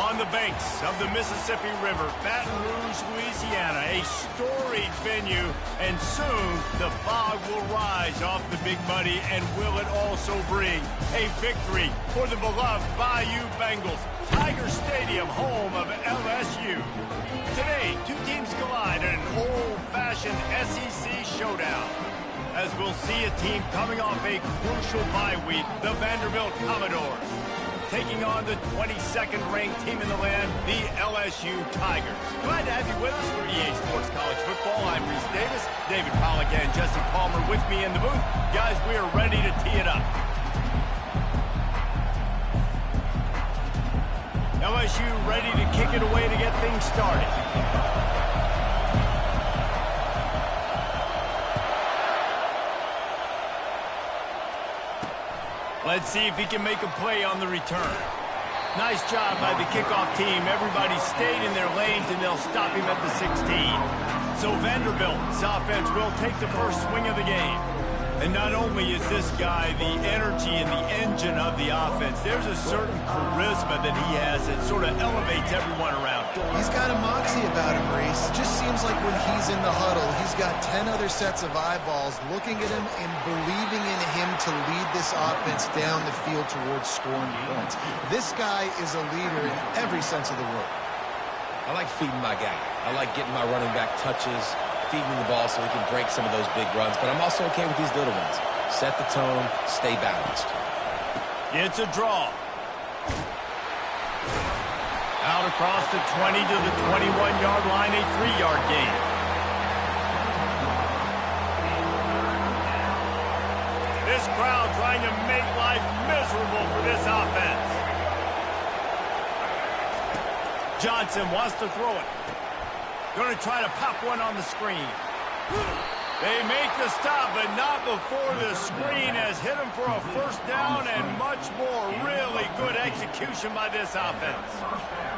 On the banks of the Mississippi River, Baton Rouge, Louisiana, a storied venue, and soon the fog will rise off the Big Muddy, and will it also bring a victory for the beloved Bayou Bengals. Tiger Stadium, home of LSU. Today, two teams collide in an old-fashioned SEC showdown, as we'll see a team coming off a crucial bye week, the Vanderbilt Commodores, taking on the 22nd ranked team in the land, the LSU Tigers. Glad to have you with us for EA Sports College Football. I'm Reese Davis, David Pollack and Jesse Palmer with me in the booth. Guys, we are ready to tee it up. LSU ready to kick it away to get things started. Let's see if he can make a play on the return. Nice job by the kickoff team. Everybody stayed in their lanes, and they'll stop him at the 16. So Vanderbilt's offense will take the first swing of the game. And not only is this guy the energy and the engine of the offense, there's a certain charisma that he has that sort of elevates everyone around him. He's got a moxie about him, Reese. Just seems like when he's in the huddle, he's got 10 other sets of eyeballs looking at him and believing in him to lead this offense down the field towards scoring points. This guy is a leader in every sense of the word. I like feeding my guy. I like getting my running back touches, feeding him the ball so he can break some of those big runs. But I'm also okay with these little ones. Set the tone, stay balanced. It's a draw. Out across the 20 to the 21-yard line, a 3-yard gain. This crowd trying to make life miserable for this offense. Johnson wants to throw it. Going to try to pop one on the screen. They make the stop, but not before the screen has hit them for a first down, and much more. Really good execution by this offense.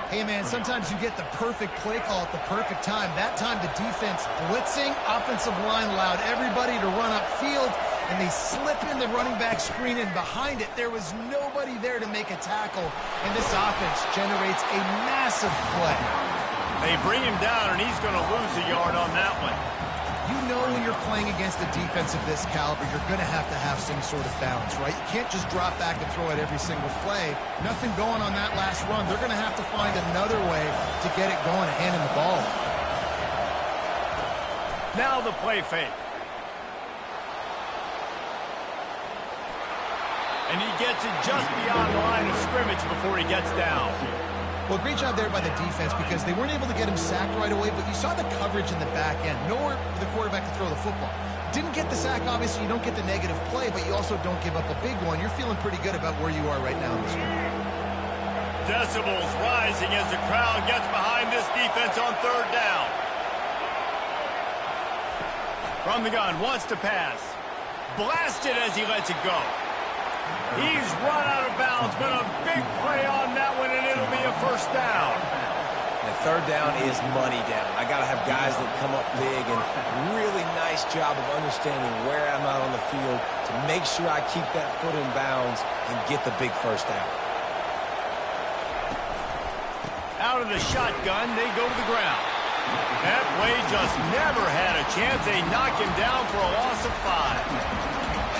Hey, man, sometimes you get the perfect play call at the perfect time. That time the defense blitzing, offensive line allowed everybody to run upfield, and they slip in the running back screen, and behind it there was nobody there to make a tackle, and this offense generates a massive play. They bring him down, and he's going to lose a yard on that one. You know when you're playing against a defense of this caliber, you're going to have some sort of balance, right? You can't just drop back and throw it every single play. Nothing going on that last run. They're going to have to find another way to get it going and handing the ball. Now the play fake. And he gets it just beyond the line of scrimmage before he gets down. Well, great job there by the defense because they weren't able to get him sacked right away, but you saw the coverage in the back end. Nowhere for the quarterback to throw the football. Didn't get the sack, obviously. You don't get the negative play, but you also don't give up a big one. You're feeling pretty good about where you are right now in this game. Decibels rising as the crowd gets behind this defense on third down. From the gun, wants to pass. Blasted as he lets it go. He's run out of bounds, but a big play on that one, and it'll be a first down. The third down is money down. I got to have guys that come up big, and really nice job of understanding where I'm out on the field to make sure I keep that foot in bounds and get the big first down. Out of the shotgun, they go to the ground. That play just never had a chance. They knock him down for a loss of 5.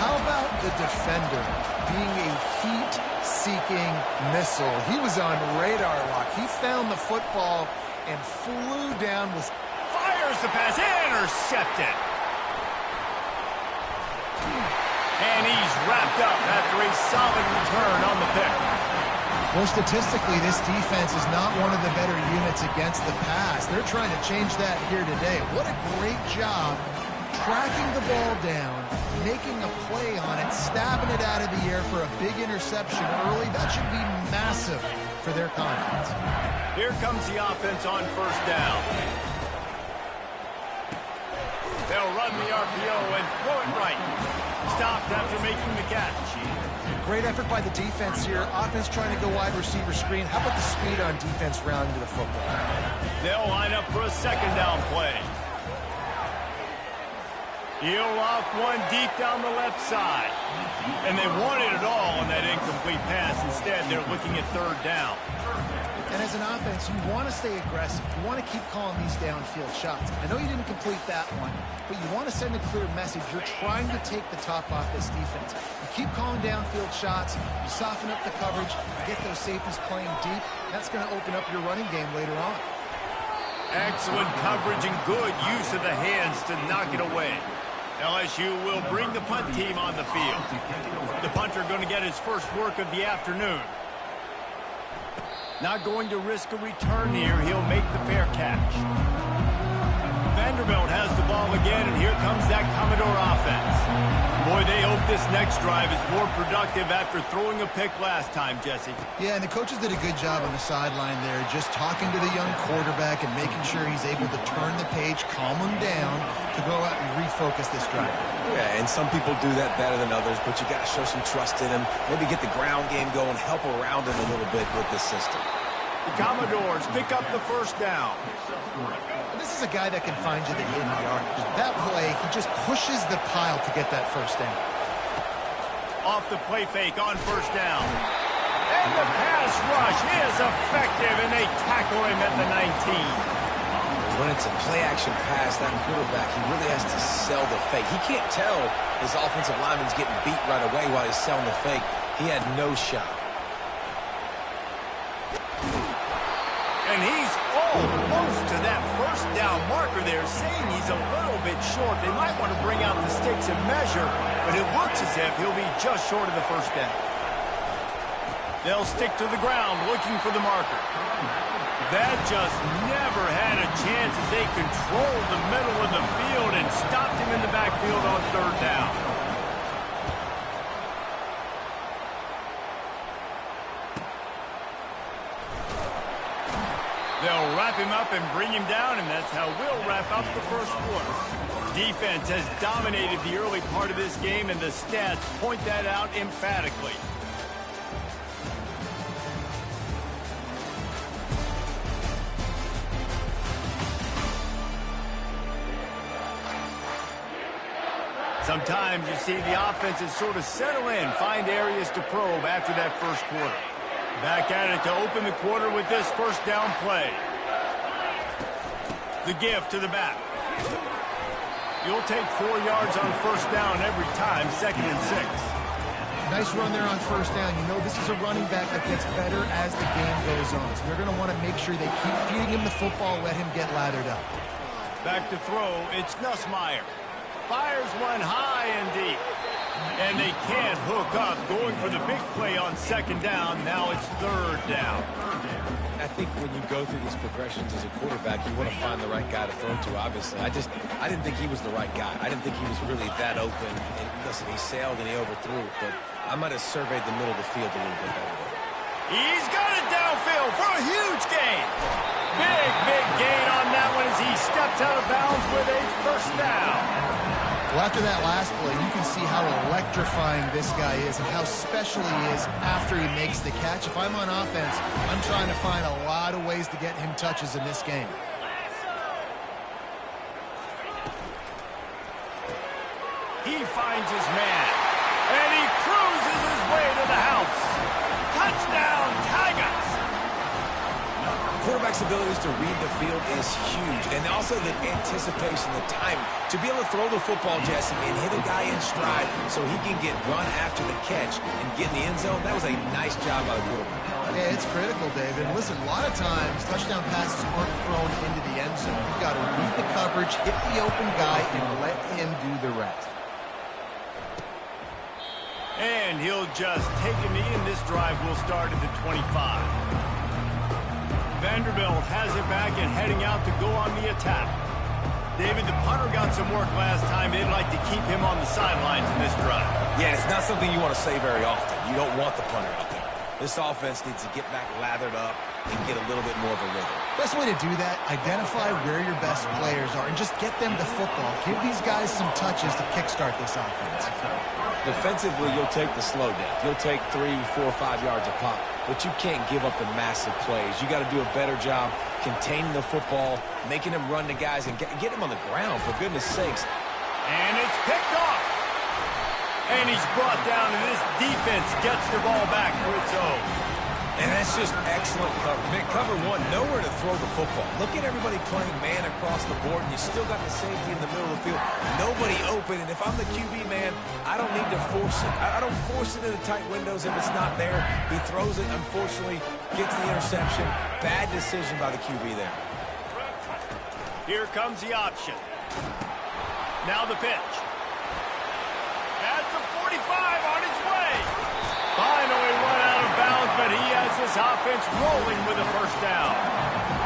How about the defender being a heat-seeking missile? He was on radar lock. He found the football and flew down. Fires the pass, intercepted. And he's wrapped up after a solid return on the pick. Well, statistically, this defense is not one of the better units against the pass. They're trying to change that here today. What a great job tracking the ball down, making a play on it, stabbing it out of the air for a big interception early. That should be massive for their confidence. Here comes the offense on first down. They'll run the RPO and throw it right. Stopped after making the catch. Great effort by the defense here. Offense trying to go wide receiver screen. How about the speed on defense rounding to the football? They'll line up for a second down play. He'll off one deep down the left side. And they wanted it all on that incomplete pass. Instead, they're looking at third down. And as as an offense, you want to stay aggressive. You want to keep calling these downfield shots. I know you didn't complete that one, but you want to send a clear message. You're trying to take the top off this defense. You keep calling downfield shots. You soften up the coverage. You get those safeties playing deep. That's going to open up your running game later on. Excellent coverage and good use of the hands to knock it away. LSU will bring the punt team on the field. The punter going to get his first work of the afternoon. Not going to risk a return here. He'll make the fair catch. Vanderbilt has the ball again, and here comes that Commodore offense. Boy, they hope this next drive is more productive after throwing a pick last time, Jesse. Yeah, and the coaches did a good job on the sideline there, just talking to the young quarterback and making sure he's able to turn the page, calm him down, to go out and refocus this drive. Yeah, and some people do that better than others, but you got to show some trust in him. Maybe get the ground game going, help around him a little bit with this system. The Commodores pick up the first down. This is a guy that can find you the hidden yardage. That play, he just pushes the pile to get that first down. Off the play fake on first down. And the pass rush is effective, and they tackle him at the 19. When it's a play-action pass, that quarterback, he really has to sell the fake. He can't tell his offensive lineman's getting beat right away while he's selling the fake. He had no shot. And he's almost to that first down marker there, saying he's a little bit short. They might want to bring out the sticks and measure, but it looks as if he'll be just short of the first down. They'll stick to the ground looking for the marker. That just never had a chance as they controlled the middle of the field and stopped him in the backfield on third down. They'll wrap him up and bring him down, and that's how we'll wrap up the first quarter. Defense has dominated the early part of this game, and the stats point that out emphatically. Sometimes you see the offenses sort of settle in, find areas to probe after that first quarter. Back at it to open the quarter with this first down play. The give to the back. You'll take 4 yards on first down every time, 2nd and 6. Nice run there on first down. You know this is a running back that gets better as the game goes on. So they're going to want to make sure they keep feeding him the football, let him get lathered up. Back to throw, it's Nussmeier. Fires one high and deep. And they can't hook up, going for the big play on 2nd down. Now it's 3rd down. I think when you go through these progressions as a quarterback, you want to find the right guy to throw to, obviously. I didn't think he was the right guy. I didn't think he was really that open. And listen, he sailed and he overthrew it, but I might have surveyed the middle of the field a little bit better. He's got it downfield for a huge gain. Big gain on that one as he steps out of bounds with a first down. Well, after that last play, you can see how electrifying this guy is and how special he is after he makes the catch. If I'm on offense, I'm trying to find a lot of ways to get him touches in this game. He finds his man, and he cruises his way to the house. Touchdown, Tigers! Quarterback's abilities to read the field is huge, and also the anticipation, the time to be able to throw the football, Jesse, and hit a guy in stride so he can get run after the catch and get in the end zone. That was a nice job by the quarterback. Yeah, it's critical, David. Listen, a lot of times touchdown passes aren't thrown into the end zone. You've got to read the coverage, hit the open guy, and let him do the rest. And he'll just take a knee, and this drive will start at the 25. Vanderbilt has it back and heading out to go on the attack. David, the punter got some work last time. They'd like to keep him on the sidelines in this drive. Yeah, it's not something you want to say very often. You don't want the punter out there. This offense needs to get back lathered up and get a little bit more of a rhythm. Best way to do that, identify where your best players are and just get them to football. Give these guys some touches to kickstart this offense. Defensively, you'll take the slow down. You'll take 3, 4, 5 yards a pop, but you can't give up the massive plays. You got to do a better job containing the football, making them run to guys, and get them on the ground, for goodness sakes. And it's picked off. And he's brought down, and this defense gets the ball back for its own. And that's just excellent cover. Man, cover nowhere to throw the football. Look at everybody playing man across the board, and you still got the safety in the middle of the field. Nobody open, and if I'm the QB, man, I don't need to force it. I don't force it into tight windows if it's not there. He throws it, unfortunately, gets the interception. Bad decision by the QB there. Here comes the option. Now the pitch. At the 45 on his way. Finally run out of bounds, but he has this offense rolling with a first down.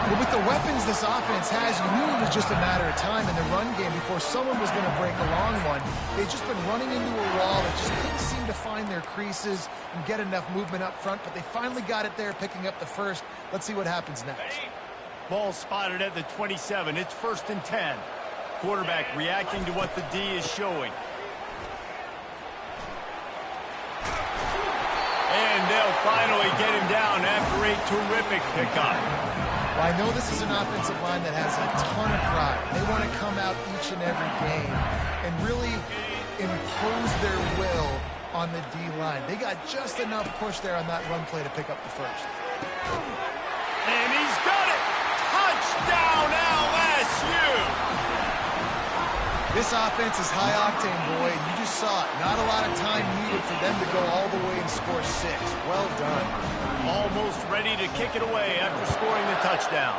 Well, with the weapons this offense has, you knew it was just a matter of time in the run game before someone was going to break a long one. They've just been running into a wall that just couldn't seem to find their creases and get enough movement up front, but they finally got it there, picking up the first. Let's see what happens next. Ball spotted at the 27. It's 1st and 10. Quarterback reacting to what the D is showing. And they'll finally get him down after a terrific pickup. Well, I know this is an offensive line that has a ton of pride. They want to come out each and every game and really impose their will on the D-line. They got just enough push there on that run play to pick up the first. And he's got it! Touchdown, LSU! This offense is high-octane, boy, and you just saw it. Not a lot of time needed for them to go all the way and score 6. Well done. Almost ready to kick it away after scoring the touchdown.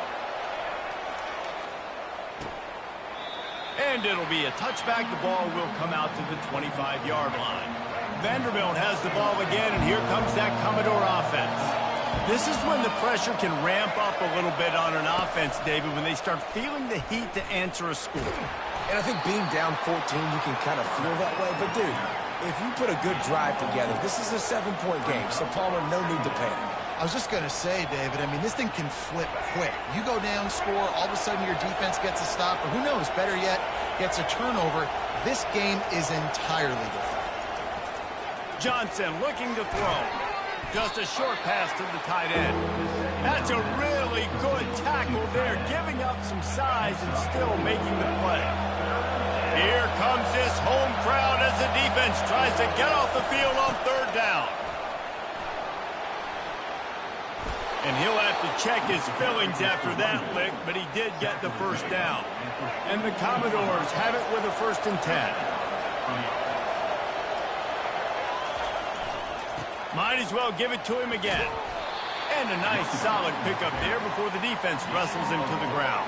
And it'll be a touchback. The ball will come out to the 25-yard line. Vanderbilt has the ball again, and here comes that Commodore offense. This is when the pressure can ramp up a little bit on an offense, David, when they start feeling the heat to answer a score. And I think being down 14, you can kind of feel that way. But, dude, if you put a good drive together, this is a 7-point game, so Palmer, no need to panic. I was just going to say, David, I mean, this thing can flip quick. You go down, score, all of a sudden your defense gets a stop, or who knows, better yet, gets a turnover. This game is entirely different. Johnson looking to throw. Just a short pass to the tight end. That's a really good tackle there, giving up some size and still making the play. Here comes this home crowd as the defense tries to get off the field on 3rd down. And he'll have to check his fillings after that lick, but he did get the first down. And the Commodores have it with a 1st and 10. Might as well give it to him again. And a nice solid pickup there before the defense wrestles him to the ground.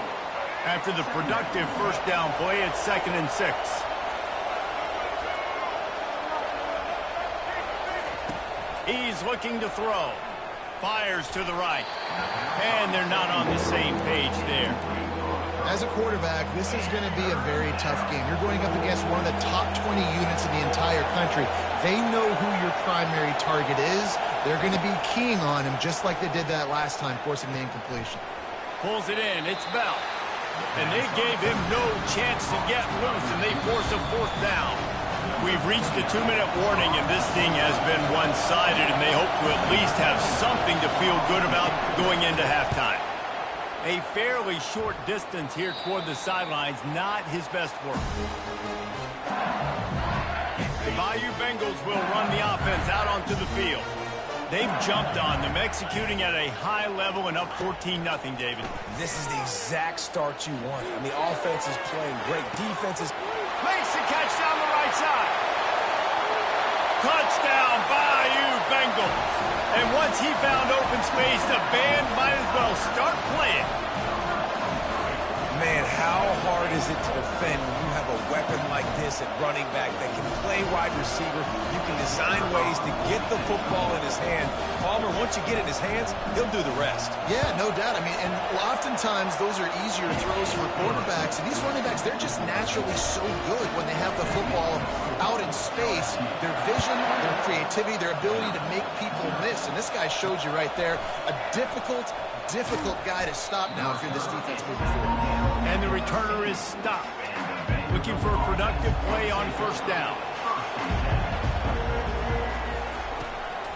After the productive first down play, it's 2nd and 6. He's looking to throw. Fires to the right. And they're not on the same page there. As a quarterback, this is going to be a very tough game. You're going up against one of the top 20 units in the entire country. They know who your primary target is. They're going to be keying on him just like they did that last time, forcing the incompletion. Pulls it in. It's Bell. And they gave him no chance to get loose, and they force a 4th down. We've reached the 2-minute warning, and this thing has been one-sided, and they hope to at least have something to feel good about going into halftime. A fairly short distance here toward the sidelines, not his best work. The Bayou Bengals will run the offense out onto the field. They've jumped on them, executing at a high level and up 14-0, David. This is the exact start you want. I mean, offense is playing great. Defense is... Makes the catch down the right side. Touchdown, Bayou Bengals. And once he found open space, the band might as well start playing. Man, how hard is it to defend when you have a weapon like this at running back that can play wide receiver? You can design ways to get the football in his hand. Palmer, once you get it in his hands, he'll do the rest. Yeah, no doubt. I mean, and oftentimes those are easier throws for quarterbacks. And these running backs, they're just naturally so good when they have the football out in space. Their vision, their creativity, their ability to make people miss. And this guy showed you right there a difficult guy to stop now if you're this defense moving forward. And the returner is stopped. Looking for a productive play on 1st down.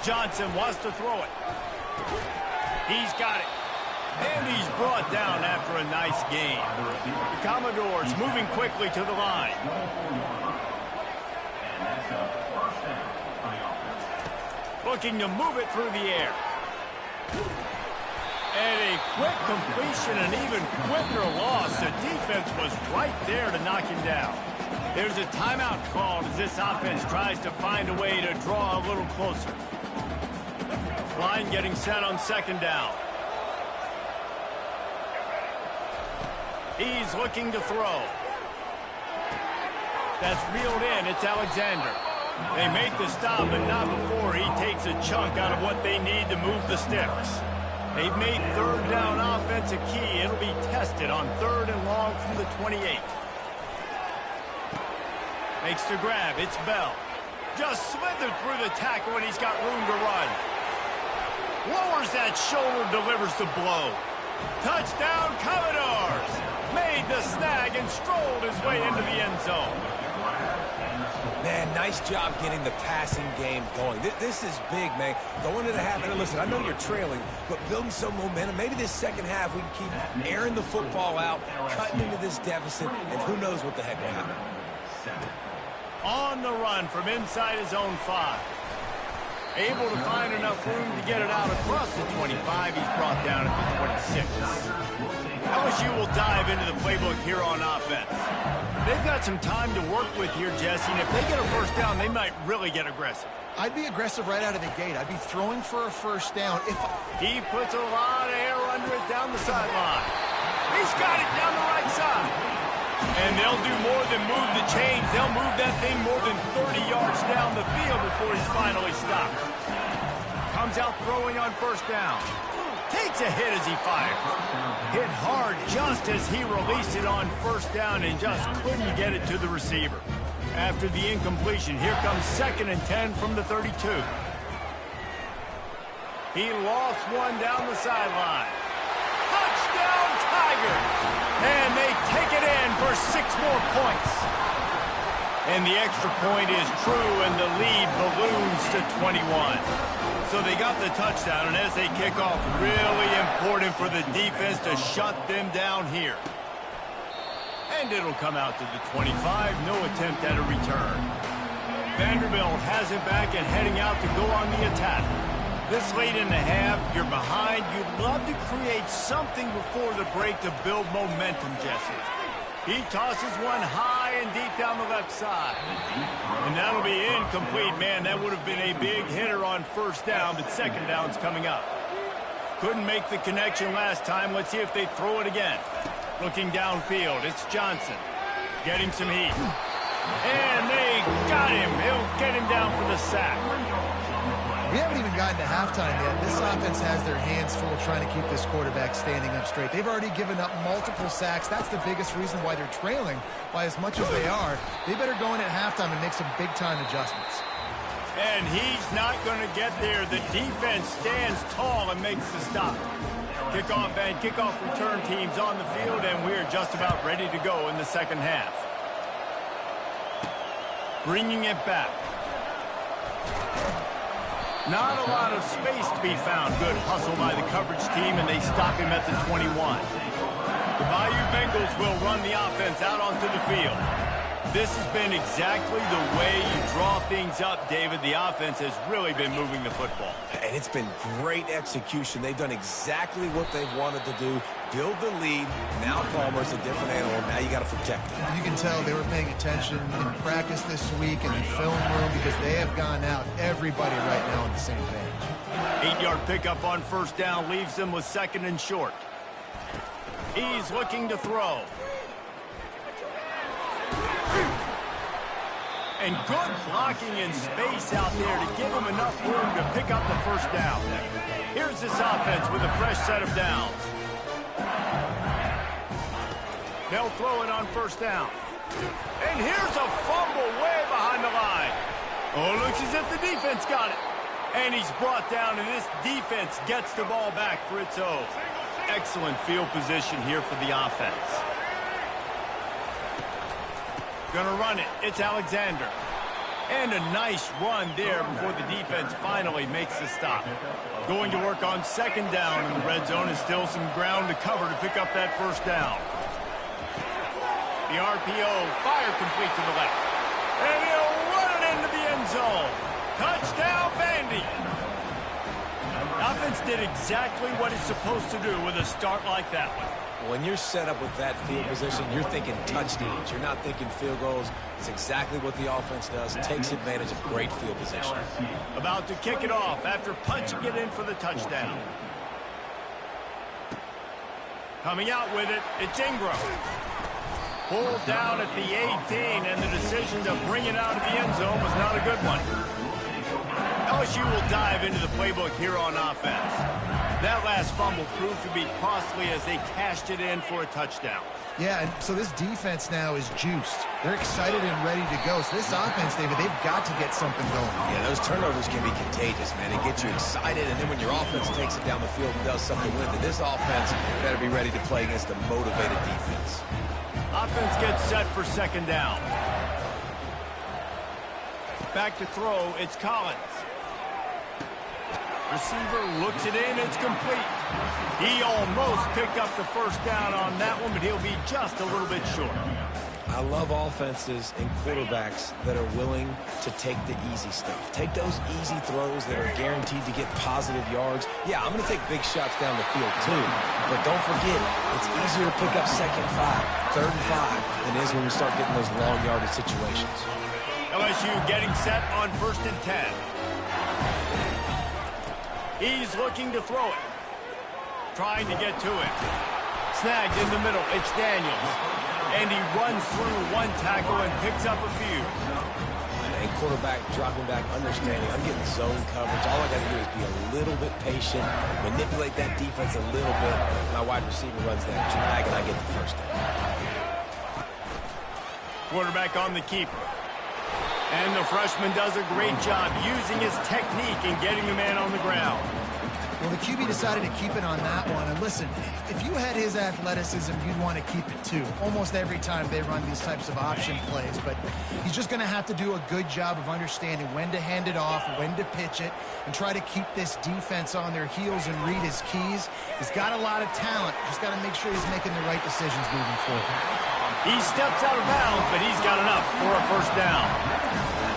Johnson wants to throw it. He's got it. And he's brought down after a nice gain. The Commodores moving quickly to the line. Looking to move it through the air. And a quick completion, an even quicker loss. The defense was right there to knock him down. There's a timeout called as this offense tries to find a way to draw a little closer. Line getting set on second down. He's looking to throw. That's reeled in. It's Alexander. They make the stop, but not before he takes a chunk out of what they need to move the sticks. They've made third down offense a key. It'll be tested on third and long from the 28. Makes the grab. It's Bell. Just slithered through the tackle and he's got room to run. Lowers that shoulder, delivers the blow. Touchdown, Commodores! Made the snag and strolled his way into the end zone. Man, nice job getting the passing game going. This is big, man. Going into the half, and listen, I know you're trailing, but building some momentum. Maybe this second half we can keep airing the football out, cutting into this deficit, and who knows what the heck will happen. On the run from inside his own 5. Able to find enough room to get it out across the 25. He's brought down at the 26. LSU will dive into the playbook here on offense. They've got some time to work with here, Jesse, and if they get a first down, they might really get aggressive. I'd be aggressive right out of the gate. I'd be throwing for a first down. He puts a lot of air under it down the sideline. He's got it down the right side. And they'll do more than move the chains. They'll move that thing more than 30 yards down the field before he's finally stopped. Comes out throwing on first down. Takes a hit as he fires. Hit hard just as he released it on first down and just couldn't get it to the receiver. After the incompletion, here comes 2nd and 10 from the 32. He lost one down the sideline. Touchdown, Tigers! And they take it in for 6 more points. And the extra point is true, and the lead balloons to 21. So they got the touchdown, and as they kick off, really important for the defense to shut them down here. And it'll come out to the 25. No attempt at a return. Vanderbilt has it back and heading out to go on the attack. This late in the half, you're behind. You'd love to create something before the break to build momentum, Jesse. He tosses one high and deep down the left side. And that'll be incomplete. Man, that would have been a big hitter on first down, but second down's coming up. Couldn't make the connection last time. Let's see if they throw it again. Looking downfield, it's Johnson. Getting some heat. And they got him. He'll get him down for the sack. We haven't even gotten to halftime yet. This offense has their hands full trying to keep this quarterback standing up straight. They've already given up multiple sacks. That's the biggest reason why they're trailing by as much as they are. They better go in at halftime and make some big-time adjustments. And he's not going to get there. The defense stands tall and makes the stop. Kickoff and kickoff return teams on the field, and we're just about ready to go in the second half. Bringing it back. Not a lot of space to be found. Good hustle by the coverage team, and they stop him at the 21. The Bayou Bengals will run the offense out onto the field. This has been exactly the way you draw things up, David. The offense has really been moving the football. And it's been great execution. They've done exactly what they've wanted to do. Build the lead. Now Palmer's a different animal. Now you got to protect him. You can tell they were paying attention in practice this week in the film room because they have gone out, everybody right now on the same page. 8-yard pickup on first down leaves them with 2nd and short. He's looking to throw. And good blocking in space out there to give him enough room to pick up the first down. Here's this offense with a fresh set of downs. They'll throw it on first down. And here's a fumble way behind the line. Oh, looks as if the defense got it. And he's brought down, and this defense gets the ball back for its own. Excellent field position here for the offense. Gonna run it. It's Alexander. And a nice run there before the defense finally makes the stop. Going to work on 2nd down in the red zone is still some ground to cover to pick up that first down. The RPO, fire complete to the left. And he'll run it into the end zone. Touchdown, Vandy. Offense did exactly what it's supposed to do with a start like that one. When you're set up with that field position, you're thinking touchdowns. You're not thinking field goals. It's exactly what the offense does. Takes advantage of great field position. About to kick it off after punching it in for the touchdown. Coming out with it, it's Ingram. Pulled down at the 18, and the decision to bring it out of the end zone was not a good one. LSU will dive into the playbook here on offense. That last fumble proved to be costly as they cashed it in for a touchdown. Yeah, and so this defense now is juiced. They're excited and ready to go. So this offense, David, they've got to get something going. Yeah, those turnovers can be contagious, man. It gets you excited, and then when your offense takes it down the field and does something with it, this offense better be ready to play against a motivated defense. Offense gets set for second down. Back to throw, it's Collins. Receiver looks it in, it's complete. He almost picked up the first down on that one, but he'll be just a little bit short. I love offenses and quarterbacks that are willing to take the easy stuff. Take those easy throws that are guaranteed to get positive yards. Yeah, I'm going to take big shots down the field too. But don't forget, it's easier to pick up second 5, third and 5 than it is when we start getting those long yardage situations. LSU getting set on 1st and 10. He's looking to throw it. Trying to get to it. Snagged in the middle. It's Daniels. And he runs through one tackle and picks up a few. And quarterback dropping back, understanding. I'm getting zone coverage. All I got to do is be a little bit patient, manipulate that defense a little bit. My wide receiver runs that drag, and I get the first down. Quarterback on the keeper. And the freshman does a great job using his technique and getting the man on the ground. Well, the QB decided to keep it on that one. And listen, if you had his athleticism, you'd want to keep it too. Almost every time they run these types of option plays. But he's just going to have to do a good job of understanding when to hand it off, when to pitch it, and try to keep this defense on their heels and read his keys. He's got a lot of talent. Just got to make sure he's making the right decisions moving forward. He steps out of bounds, but he's got enough for a first down.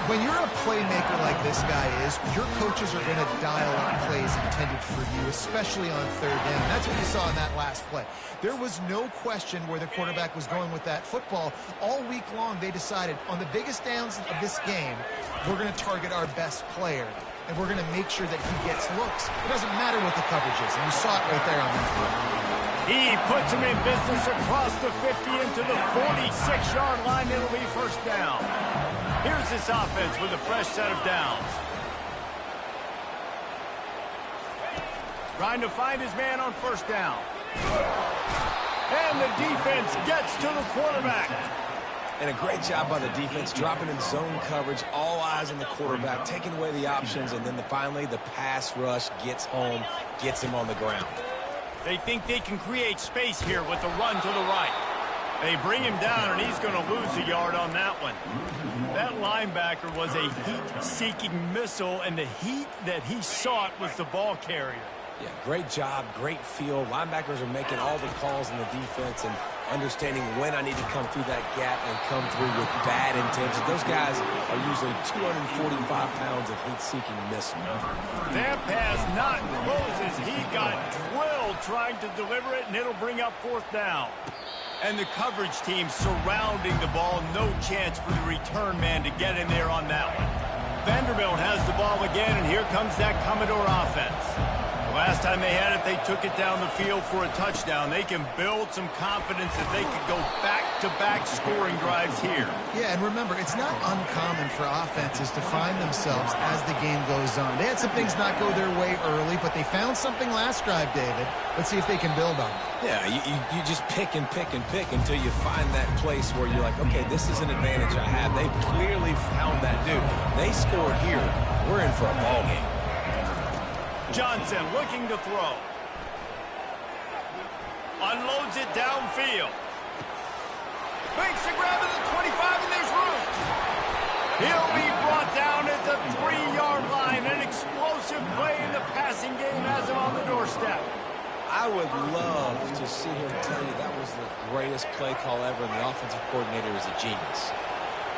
When you're a playmaker like this guy is, your coaches are going to dial up plays intended for you, especially on third down. That's what you saw in that last play. There was no question where the quarterback was going with that football. All week long, they decided on the biggest downs of this game, we're going to target our best player, and we're going to make sure that he gets looks. It doesn't matter what the coverage is, and you saw it right there on that play. He puts him in business across the 50 into the 46-yard line. It'll be first down. Here's this offense with a fresh set of downs. Trying to find his man on first down. And the defense gets to the quarterback. And a great job by the defense, dropping in zone coverage, all eyes on the quarterback, taking away the options, and then finally the pass rush gets home, gets him on the ground. They think they can create space here with the run to the right. They bring him down, and he's going to lose a yard on that one. That linebacker was a heat-seeking missile, and the heat that he sought was the ball carrier. Yeah, great job, great feel. Linebackers are making all the calls in the defense and understanding when I need to come through that gap and come through with bad intentions. Those guys are usually 245 pounds of heat-seeking missile. That pass not close as he got drilled trying to deliver it, and it'll bring up fourth down. And the coverage team surrounding the ball, no chance for the return man to get in there on that one. Vanderbilt has the ball again, and here comes that Commodore offense. Last time they had it, they took it down the field for a touchdown. They can build some confidence that they could go back-to-back scoring drives here. Yeah, and remember, it's not uncommon for offenses to find themselves as the game goes on. They had some things not go their way early, but they found something last drive, David. Let's see if they can build on it. Yeah, you just pick and pick and pick until you find that place where you're like, okay, this is an advantage I have. They clearly found that dude. They scored here. We're in for a ball game. Johnson looking to throw. Unloads it downfield. Makes the grab at the 25, and there's room. He'll be brought down at the 3-yard line. An explosive play in the passing game has him on the doorstep. I would love to see him tell you that was the greatest play call ever, and the offensive coordinator is a genius.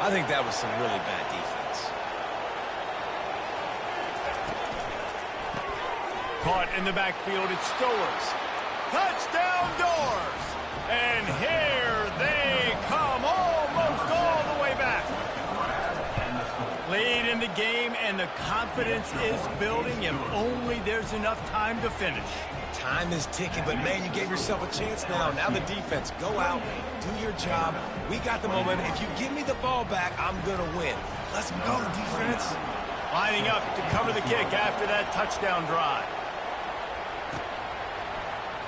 I think that was some really bad defense. caught in the backfield. It's Stowers. Touchdown Doors! And here they come, almost all the way back. Lead in the game, and the confidence is building if only there's enough time to finish. Time is ticking, but man, you gave yourself a chance now. Now the defense, go out, do your job. We got the momentum. If you give me the ball back, I'm going to win. Let's go, defense. Lining up to cover the kick after that touchdown drive.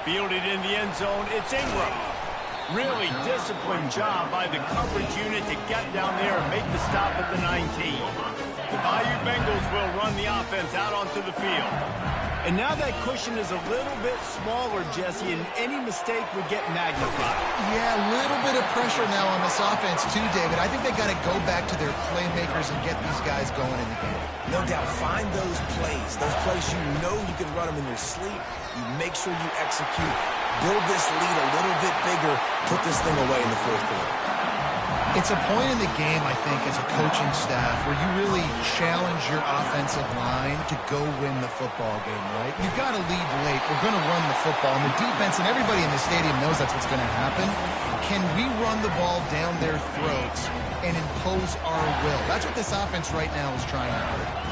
Fielded in the end zone, it's Ingram. Really disciplined job by the coverage unit to get down there and make the stop at the 19. The Bayou Bengals will run the offense out onto the field. And now that cushion is a little bit smaller, Jesse, and any mistake would get magnified. Yeah, a little bit of pressure now on this offense too, David. I think they got to go back to their playmakers and get these guys going in the game. No doubt, find those plays you know you can run them in your sleep. You make sure you execute, build this lead a little bit bigger, put this thing away in the fourth quarter. It's a point in the game, I think, as a coaching staff where you really challenge your offensive line to go win the football game, right? You've got to lead late. We're going to run the football. And the defense and everybody in the stadium knows that's what's going to happen. Can we run the ball down their throats and impose our will? That's what this offense right now is trying to do.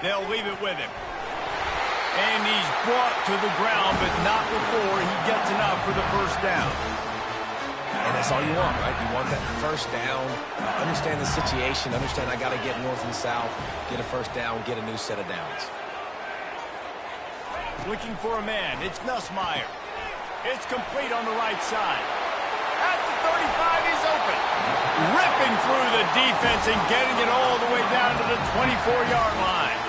They'll leave it with him. And he's brought to the ground, but not before he gets enough for the first down. And that's all you want, right? You want that first down. Understand the situation. Understand I got to get north and south, get a first down, get a new set of downs. Looking for a man. It's Nussmeier. It's complete on the right side. At the 35, he's open. Ripping through the defense and getting it all the way down to the 24-yard line.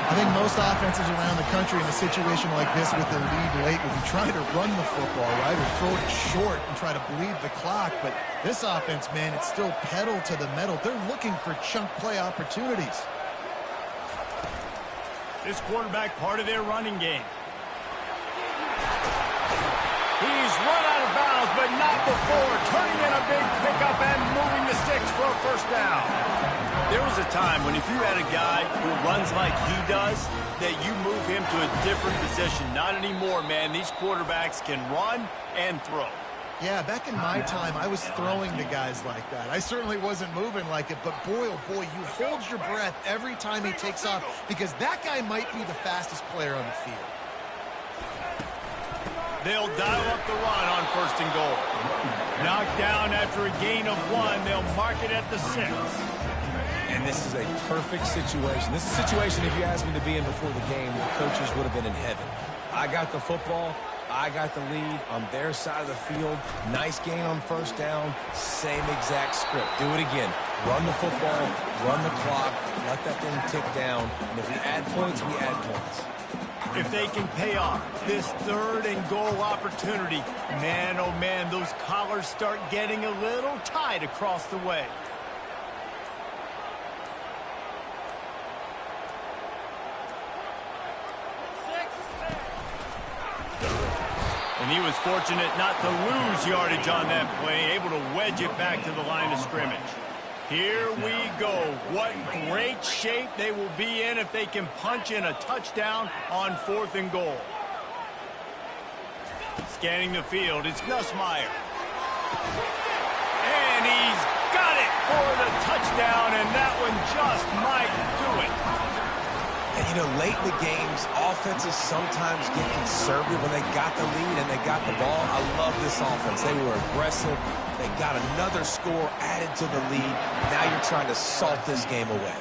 I think most offenses around the country in a situation like this with the lead late would be trying to run the football, right, or throw it short and try to bleed the clock. But this offense, man, it's still pedal to the metal. They're looking for chunk play opportunities. This quarterback part of their running game. He's run out of bounds, but not before turning in a big pickup and moving the sticks for a first down. There was a time when if you had a guy who runs like he does, that you move him to a different position. Not anymore, man. These quarterbacks can run and throw. Yeah, back in my time, I was throwing to guys like that. I certainly wasn't moving like it, but boy, oh boy, you hold your breath every time he takes off because that guy might be the fastest player on the field. They'll dial up the run on first and goal. Knocked down after a gain of 1. They'll mark it at the 6. And this is a perfect situation. This is a situation, if you asked me to be in before the game, the coaches would have been in heaven. I got the football. I got the lead on their side of the field. Nice gain on first down. Same exact script. Do it again. Run the football, run the clock, let that thing tick down. And if we add points, we add points. If they can pay off this third and goal opportunity, man, oh man, those collars start getting a little tight across the way. And he was fortunate not to lose yardage on that play, able to wedge it back to the line of scrimmage. Here we go. What great shape they will be in if they can punch in a touchdown on 4th and goal. Scanning the field, it's Nussmeier. And he's got it for the touchdown, and that one just might do it. And, you know, late in the games, offenses sometimes get conservative when they got the lead and they got the ball. I love this offense. They were aggressive. They got another score added to the lead. Now you're trying to salt this game away.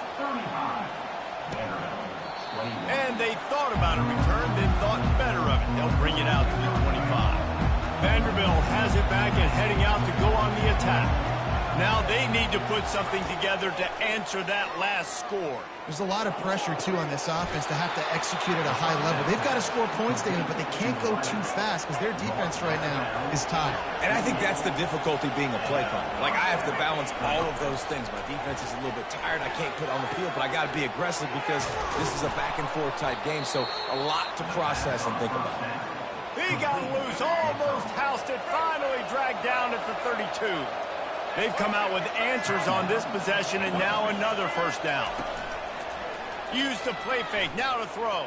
And they thought about a return, then thought better of it. They'll bring it out to the 25. Vanderbilt has it back and heading out to go on the attack. Now they need to put something together to answer that last score. There's a lot of pressure, too, on this offense to have to execute at a high level. They've got to score points, David, but they can't go too fast because their defense right now is tired. And I think that's the difficulty being a play caller. Like, I have to balance all of those things. My defense is a little bit tired. I can't put it on the field, but I got to be aggressive because this is a back-and-forth type game, so a lot to process and think about. He got loose, almost housed it, finally dragged down at the 32. They've come out with answers on this possession, and now another first down. Use the play fake, now to throw.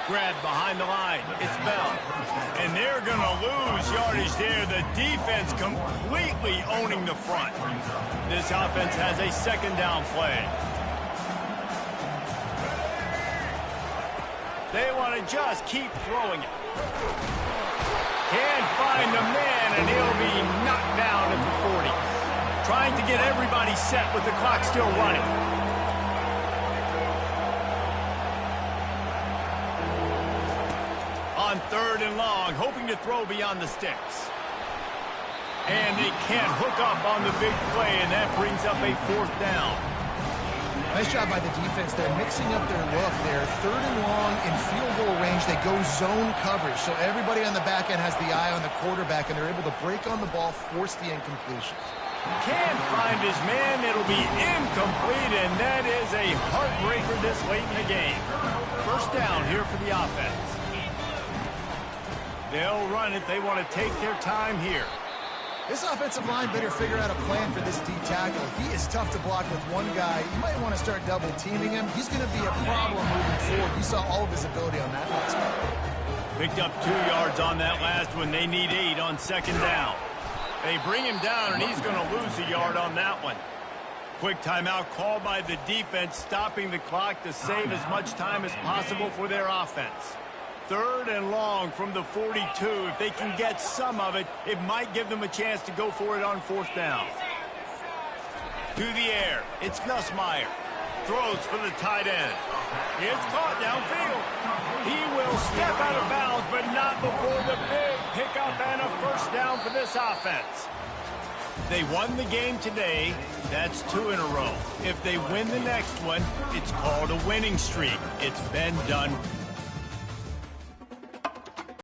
Grab behind the line. It's Bell. And they're going to lose yardage there. The defense completely owning the front. This offense has a second down play. They want to just keep throwing it. Can't find the man, and he'll be knocked down at the 40. Trying to get everybody set with the clock still running. On 3rd and long, hoping to throw beyond the sticks. And they can't hook up on the big play, and that brings up a 4th down. Nice job by the defense. They're mixing up their look there. 3rd and long in field goal range. They go zone coverage. So everybody on the back end has the eye on the quarterback, and they're able to break on the ball, force the incompletion. Can't find his man. It'll be incomplete, and that is a heartbreaker this late in the game. First down here for the offense. They'll run it. They want to take their time here. This offensive line better figure out a plan for this D tackle. He is tough to block with one guy. You might want to start double teaming him. He's going to be a problem moving forward. You saw all of his ability on that last one. Picked up 2 yards on that last one. They need 8 on 2nd down. They bring him down, and he's going to lose a yard on that one. Quick timeout called by the defense, stopping the clock to save as much time as possible for their offense. 3rd and long from the 42. If they can get some of it, it might give them a chance to go for it on 4th down. To the air. It's Nussmeier. Throws for the tight end. It's caught downfield. He will step out of bounds, but not before the big pickup and a first down for this offense. They won the game today. That's 2 in a row. If they win the next one, it's called a winning streak. It's been done